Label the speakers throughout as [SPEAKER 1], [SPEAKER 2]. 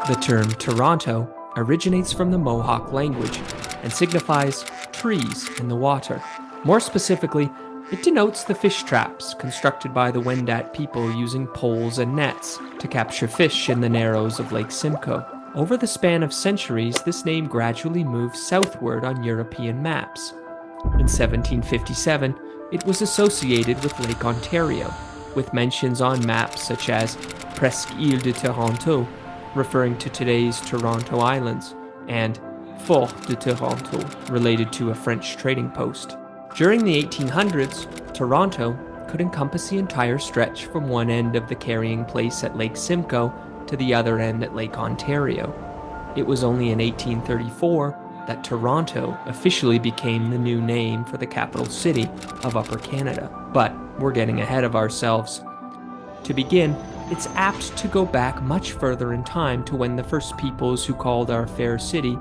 [SPEAKER 1] The term Toronto originates from the Mohawk language and signifies trees in the water. More specifically, it denotes the fish traps constructed by the Wendat people using poles and nets to capture fish in the Narrows of Lake Simcoe. Over the span of centuries, this name gradually moved southward on European maps. In 1757, it was associated with Lake Ontario, with mentions on maps such as Presqu'ile de Toronto, referring to today's Toronto Islands, and Fort de Toronto, related to a French trading post. During the 1800s, Toronto could encompass the entire stretch from one end of the carrying place at Lake Simcoe to the other end at Lake Ontario. It was only in 1834 that Toronto officially became the new name for the capital city of Upper Canada. But we're getting ahead of ourselves. To begin, it's apt to go back much further in time to when the first peoples who called our fair city,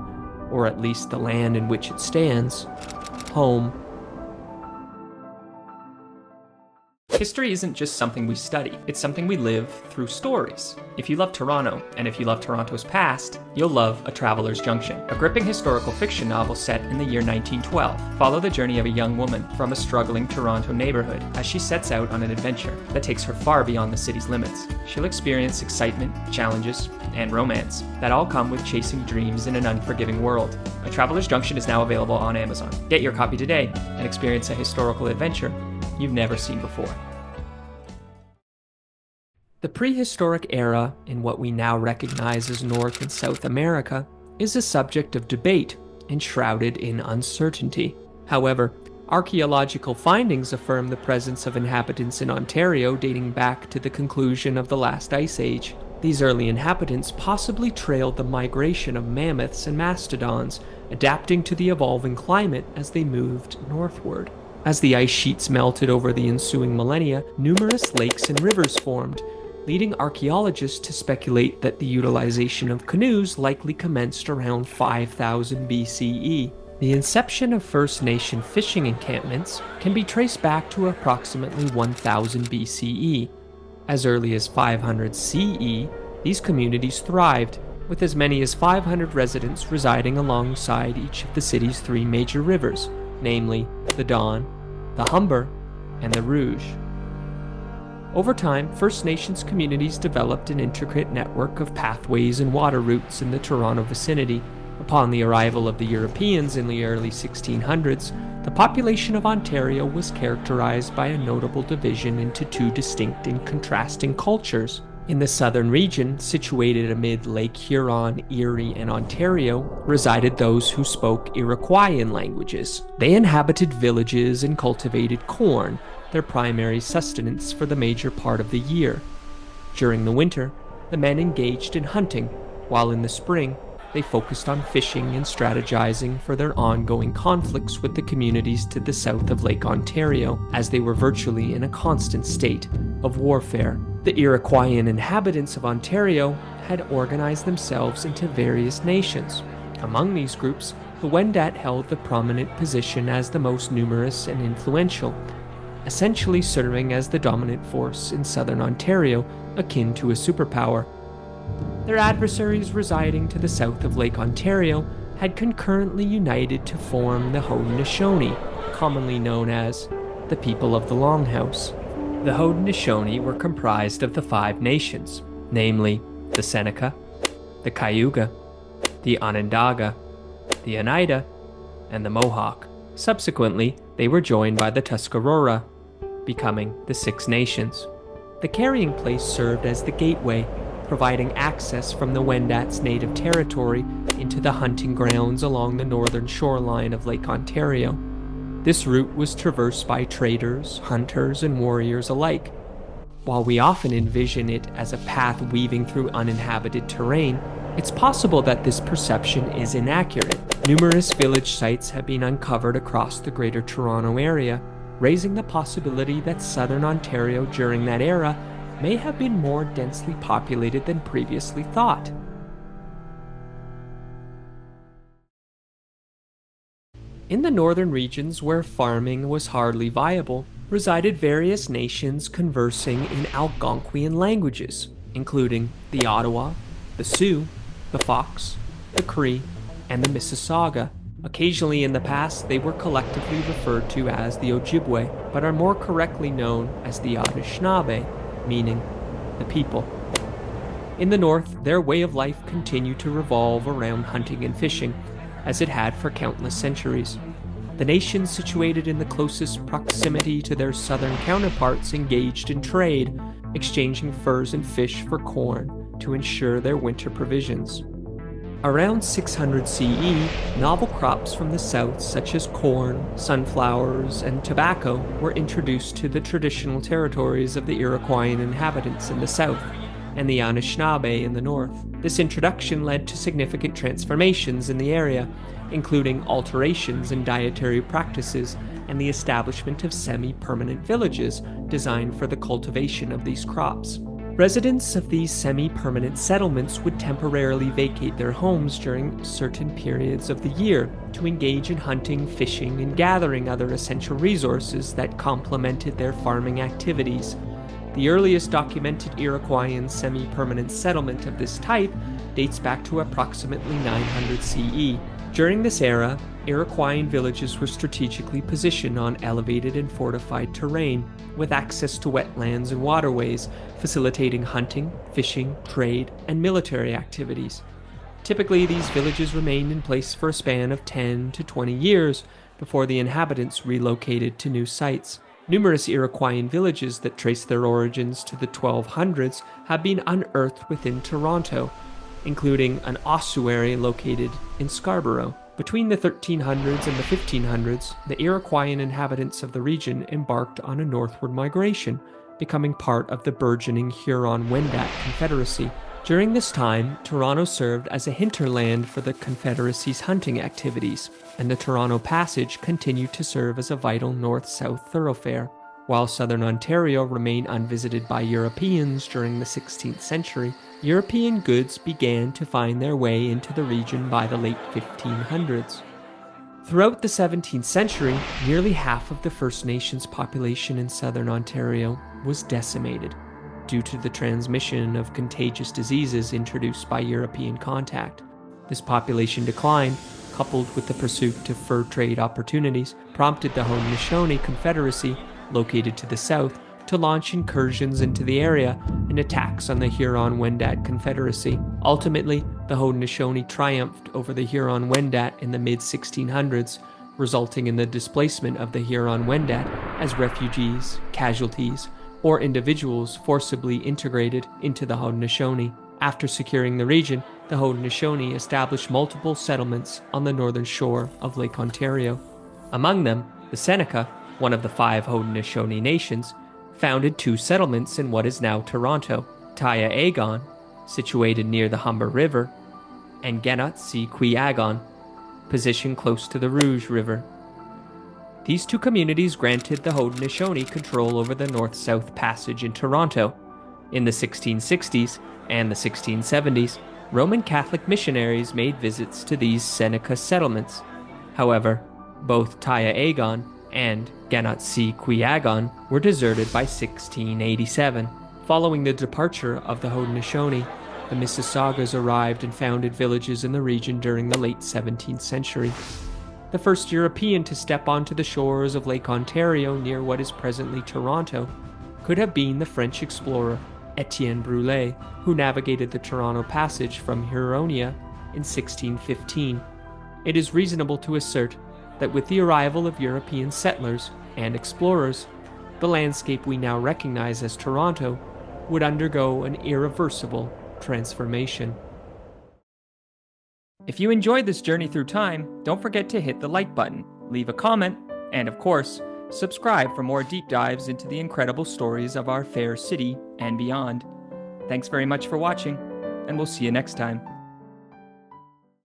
[SPEAKER 1] or at least the land in which it stands, home.
[SPEAKER 2] History isn't just something we study, it's something we live through stories. If you love Toronto, and if you love Toronto's past, you'll love A Traveler's Junction, a gripping historical fiction novel set in the year 1912. Follow the journey of a young woman from a struggling Toronto neighborhood as she sets out on an adventure that takes her far beyond the city's limits. She'll experience excitement, challenges, and romance that all come with chasing dreams in an unforgiving world. A Traveler's Junction is now available on Amazon. Get your copy today and experience a historical adventure you've never seen before.
[SPEAKER 1] The prehistoric era in what we now recognize as North and South America is a subject of debate and shrouded in uncertainty. However, archaeological findings affirm the presence of inhabitants in Ontario dating back to the conclusion of the last ice age. These early inhabitants possibly trailed the migration of mammoths and mastodons, adapting to the evolving climate as they moved northward. As the ice sheets melted over the ensuing millennia, numerous lakes and rivers formed, leading archaeologists to speculate that the utilization of canoes likely commenced around 5000 BCE. The inception of First Nation fishing encampments can be traced back to approximately 1000 BCE. As early as 500 CE, these communities thrived, with as many as 500 residents residing alongside each of the city's three major rivers, namely the Don, the Humber, and the Rouge. Over time, First Nations communities developed an intricate network of pathways and water routes in the Toronto vicinity. Upon the arrival of the Europeans in the early 1600s, the population of Ontario was characterized by a notable division into two distinct and contrasting cultures. In the southern region, situated amid Lake Huron, Erie, and Ontario, resided those who spoke Iroquoian languages. They inhabited villages and cultivated corn, their primary sustenance for the major part of the year. During the winter, the men engaged in hunting, while in the spring, they focused on fishing and strategizing for their ongoing conflicts with the communities to the south of Lake Ontario, as they were virtually in a constant state of warfare. The Iroquoian inhabitants of Ontario had organized themselves into various nations. Among these groups, the Wendat held the prominent position as the most numerous and influential, essentially serving as the dominant force in southern Ontario, akin to a superpower. Their adversaries residing to the south of Lake Ontario had concurrently united to form the Haudenosaunee, commonly known as the People of the Longhouse. The Haudenosaunee were comprised of the five nations, namely the Seneca, the Cayuga, the Onondaga, the Oneida, and the Mohawk. Subsequently, they were joined by the Tuscarora, becoming the Six Nations. The carrying place served as the gateway, providing access from the Wendat's native territory into the hunting grounds along the northern shoreline of Lake Ontario. This route was traversed by traders, hunters, and warriors alike. While we often envision it as a path weaving through uninhabited terrain, it's possible that this perception is inaccurate. Numerous village sites have been uncovered across the Greater Toronto Area, raising the possibility that southern Ontario during that era may have been more densely populated than previously thought. In the northern regions where farming was hardly viable, resided various nations conversing in Algonquian languages, including the Ottawa, the Sioux, the Fox, the Cree, and the Mississauga. Occasionally in the past, they were collectively referred to as the Ojibwe, but are more correctly known as the Anishinaabe, meaning the people. In the north, their way of life continued to revolve around hunting and fishing, as it had for countless centuries. The nations situated in the closest proximity to their southern counterparts engaged in trade, exchanging furs and fish for corn to ensure their winter provisions. Around 600 CE, novel crops from the south such as corn, sunflowers, and tobacco were introduced to the traditional territories of the Iroquoian inhabitants in the south and the Anishinaabe in the north. This introduction led to significant transformations in the area, including alterations in dietary practices and the establishment of semi-permanent villages designed for the cultivation of these crops. Residents of these semi-permanent settlements would temporarily vacate their homes during certain periods of the year to engage in hunting, fishing, and gathering other essential resources that complemented their farming activities. The earliest documented Iroquoian semi-permanent settlement of this type dates back to approximately 900 CE. During this era, Iroquoian villages were strategically positioned on elevated and fortified terrain, with access to wetlands and waterways, facilitating hunting, fishing, trade, and military activities. Typically, these villages remained in place for a span of 10 to 20 years before the inhabitants relocated to new sites. Numerous Iroquoian villages that trace their origins to the 1200s have been unearthed within Toronto, including an ossuary located in Scarborough. Between the 1300s and the 1500s, the Iroquoian inhabitants of the region embarked on a northward migration, becoming part of the burgeoning Huron-Wendat Confederacy. During this time, Toronto served as a hinterland for the Confederacy's hunting activities, and the Toronto Passage continued to serve as a vital north-south thoroughfare. While southern Ontario remained unvisited by Europeans during the 16th century, European goods began to find their way into the region by the late 1500s. Throughout the 17th century, nearly half of the First Nations population in southern Ontario was decimated due to the transmission of contagious diseases introduced by European contact. This population decline, coupled with the pursuit of fur trade opportunities, prompted the Haudenosaunee Confederacy, located to the south, to launch incursions into the area and attacks on the Huron-Wendat Confederacy. Ultimately, the Haudenosaunee triumphed over the Huron-Wendat in the mid-1600s, resulting in the displacement of the Huron-Wendat as refugees, casualties, or individuals forcibly integrated into the Haudenosaunee. After securing the region, the Haudenosaunee established multiple settlements on the northern shore of Lake Ontario. Among them, the Seneca, one of the 5 Haudenosaunee nations, founded 2 settlements in what is now Toronto, Taya-Agon, situated near the Humber River, and Genot-si-Kwi-Agon, positioned close to the Rouge River. These 2 communities granted the Haudenosaunee control over the North-South Passage in Toronto. In the 1660s and the 1670s, Roman Catholic missionaries made visits to these Seneca settlements. However, both Taya-Agon and Genot-si-Kwi-Agon were deserted by 1687. Following the departure of the Haudenosaunee, the Mississaugas arrived and founded villages in the region during the late 17th century. The first European to step onto the shores of Lake Ontario near what is presently Toronto could have been the French explorer Etienne Brulé, who navigated the Toronto Passage from Huronia in 1615. It is reasonable to assert that with the arrival of European settlers and explorers, the landscape we now recognize as Toronto would undergo an irreversible transformation.
[SPEAKER 2] If you enjoyed this journey through time, don't forget to hit the like button, leave a comment, and of course, subscribe for more deep dives into the incredible stories of our fair city and beyond. Thanks very much for watching, and we'll see you next time.